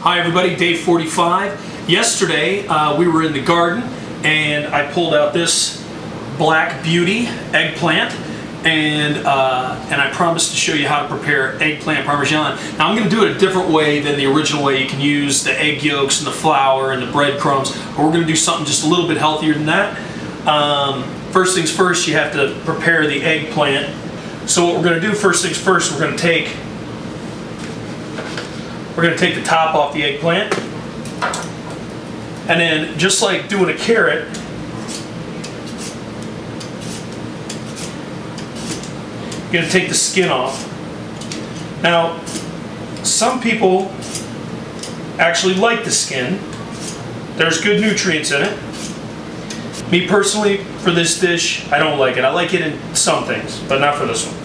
Hi everybody, day 45. Yesterday we were in the garden and I pulled out this black beauty eggplant and I promised to show you how to prepare eggplant parmesan. Now I'm going to do it a different way than the original way. You can use the egg yolks and the flour and the breadcrumbs, but we're going to do something just a little bit healthier than that. First things first, you have to prepare the eggplant. So what we're going to do, first things first, we're going to take the top off the eggplant, and then just like doing a carrot, you're going to take the skin off. Now, some people actually like the skin. There's good nutrients in it. Me personally, for this dish, I don't like it. I like it in some things, but not for this one.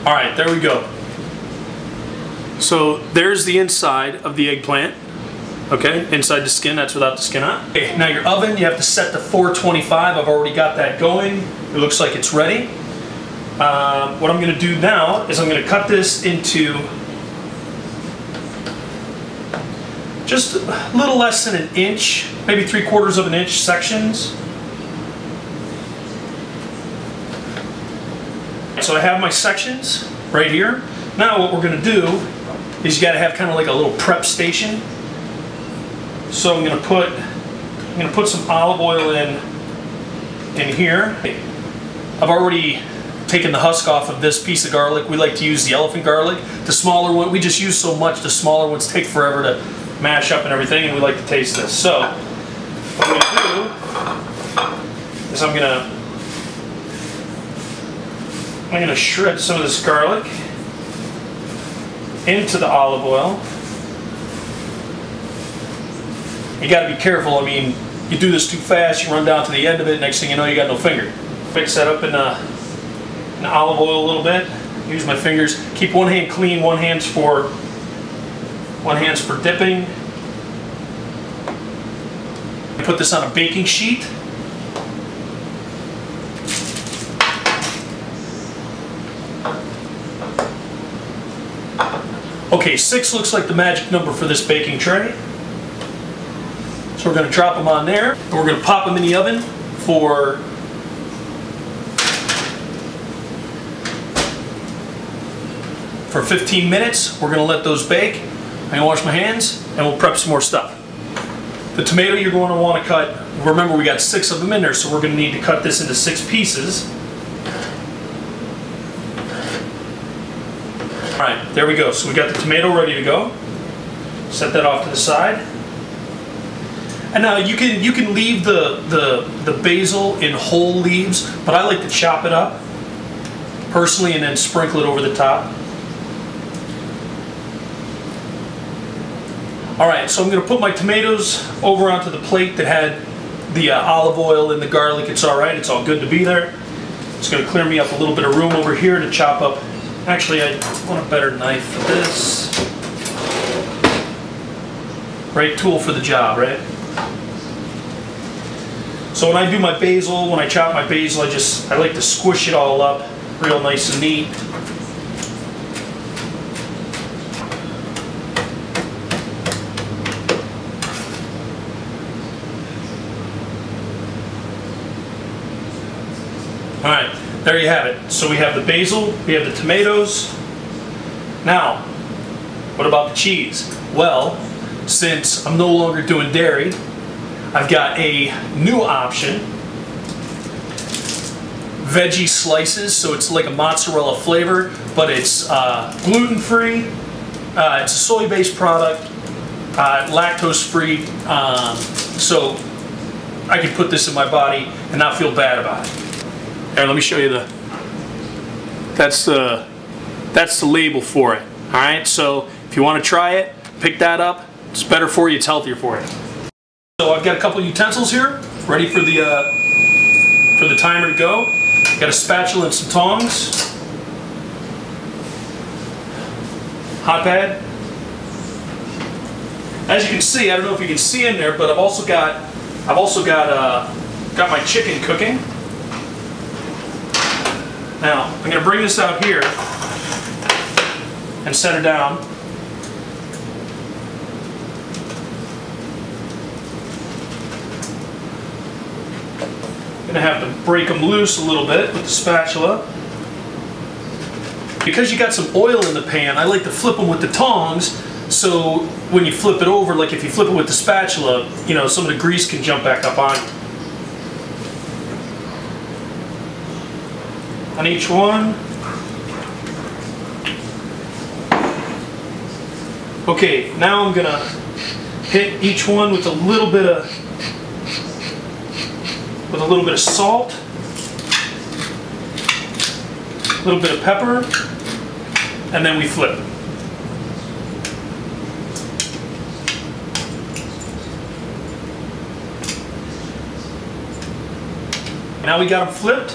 Alright, there we go. So there's the inside of the eggplant, okay, inside the skin, that's without the skin on. Okay, now your oven, you have to set to 425. I've already got that going. It looks like it's ready. What I'm going to do now is I'm going to cut this into just a little less than an inch, maybe 3/4 of an inch sections. So I have my sections right here. Now what we're going to do is you got to have kind of like a little prep station. So I'm going to put some olive oil in here. I've already taken the husk off of this piece of garlic. We like to use the elephant garlic. The smaller one, we just use so much, the smaller ones take forever to mash up and everything, and we like to taste this. So what I'm going to do is I'm going to shred some of this garlic into the olive oil. You got to be careful. I mean, you do this too fast, you run down to the end of it, next thing you know you got no finger. Mix that up in olive oil a little bit. Use my fingers. Keep one hand clean, one hand's for dipping. Put this on a baking sheet. Okay, 6 looks like the magic number for this baking tray. So we're going to drop them on there, and we're going to pop them in the oven for for 15 minutes. We're going to let those bake. I'm going to wash my hands, and we'll prep some more stuff. The tomato you're going to want to cut, remember we got 6 of them in there, so we're going to need to cut this into 6 pieces. Alright, there we go. So we got the tomato ready to go. Set that off to the side. And now you can leave the basil in whole leaves, but I like to chop it up personally and then sprinkle it over the top. Alright, so I'm going to put my tomatoes over onto the plate that had the olive oil and the garlic. It's alright, it's all good to be there. It's going to clear me up a little bit of room over here to chop up. Actually, I want a better knife for this. Right tool for the job, right? So when I do my basil, when I chop my basil, I like to squish it all up real nice and neat. Alright, there you have it. So we have the basil, we have the tomatoes. Now, what about the cheese? Well, since I'm no longer doing dairy, I've got a new option. Veggie slices, so it's like a mozzarella flavor, but it's gluten-free. It's a soy-based product, lactose-free, so I can put this in my body and not feel bad about it. Here, let me show you that's the label for it. Alright, so if you want to try it, pick that up. It's better for you, it's healthier for you. So I've got a couple utensils here, ready for the timer to go. Got a spatula and some tongs. Hot pad. As you can see, I don't know if you can see in there, but I've also got my chicken cooking. Now, I'm going to bring this out here and set it down. Gonna have to break them loose a little bit with the spatula. Because you got some oil in the pan, I like to flip them with the tongs, so when you flip it over, like if you flip it with the spatula, you know, some of the grease can jump back up on you. On each one. Okay, now I'm gonna hit each one with a little bit of salt, a little bit of pepper, and then we flip. Now we got them flipped,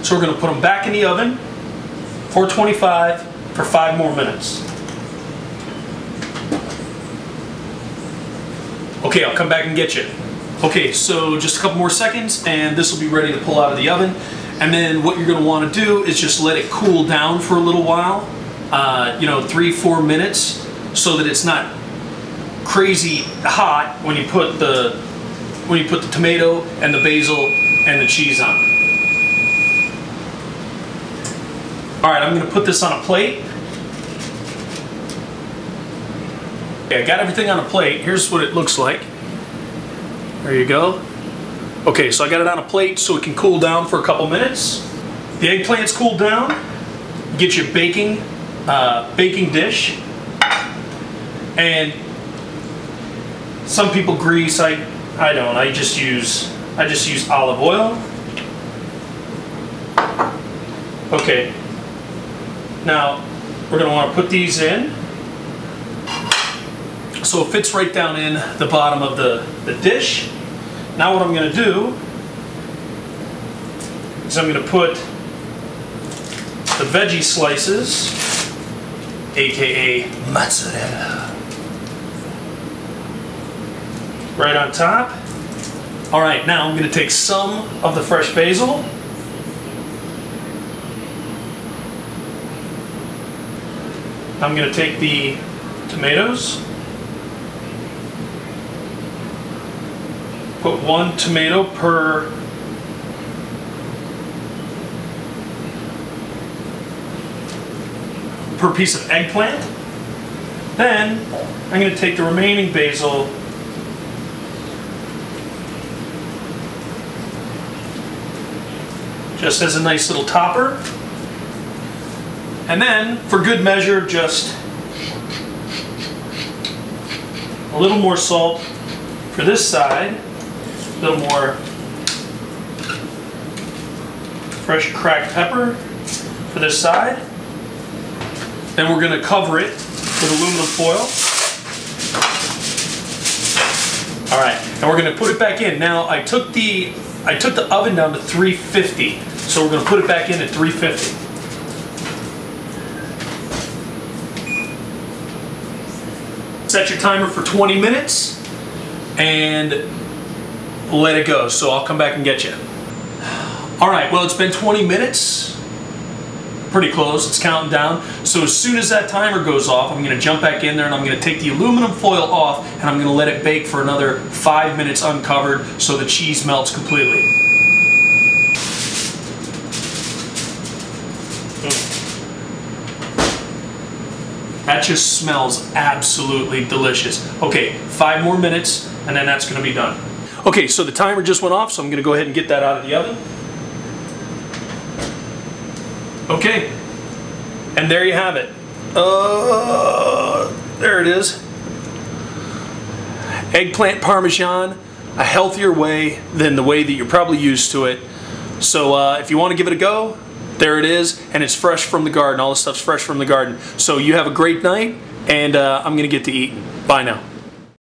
so we're going to put them back in the oven, 425 for 5 more minutes. Okay, I'll come back and get you. Okay, so just a couple more seconds and this will be ready to pull out of the oven. And then what you're going to want to do is just let it cool down for a little while, you know, 3-4 minutes, so that it's not crazy hot when you put the tomato and the basil and the cheese on. All right, I'm going to put this on a plate. Okay, I got everything on a plate. Here's what it looks like. There you go. Okay, so I got it on a plate so it can cool down for a couple minutes. The eggplant's cooled down. Get your baking dish. And some people grease. I don't. I just use olive oil. Okay. Now we're going to want to put these in, so it fits right down in the bottom of the dish. Now what I'm going to do is I'm going to put the veggie slices, aka mozzarella, right on top. All right, now I'm going to take some of the fresh basil. I'm going to take the tomatoes. Put 1 tomato per piece of eggplant. Then I'm going to take the remaining basil just as a nice little topper. And then, for good measure, just a little more salt for this side. A little more fresh cracked pepper for this side. Then we're going to cover it with aluminum foil. All right, and we're going to put it back in. Now I took the oven down to 350, so we're going to put it back in at 350. Set your timer for 20 minutes and let it go. So I'll come back and get you. All right, well, it's been 20 minutes. Pretty close, it's counting down. So as soon as that timer goes off, I'm gonna jump back in there and I'm gonna take the aluminum foil off and I'm gonna let it bake for another 5 minutes uncovered so the cheese melts completely. That just smells absolutely delicious. Okay, 5 more minutes and then that's gonna be done. Okay, so the timer just went off, so I'm gonna go ahead and get that out of the oven. Okay, and there you have it. There it is. Eggplant Parmesan, a healthier way than the way that you're probably used to it. So if you want to give it a go, there it is, and it's fresh from the garden. All the stuff's fresh from the garden. So you have a great night, and I'm gonna get to eating. Bye now.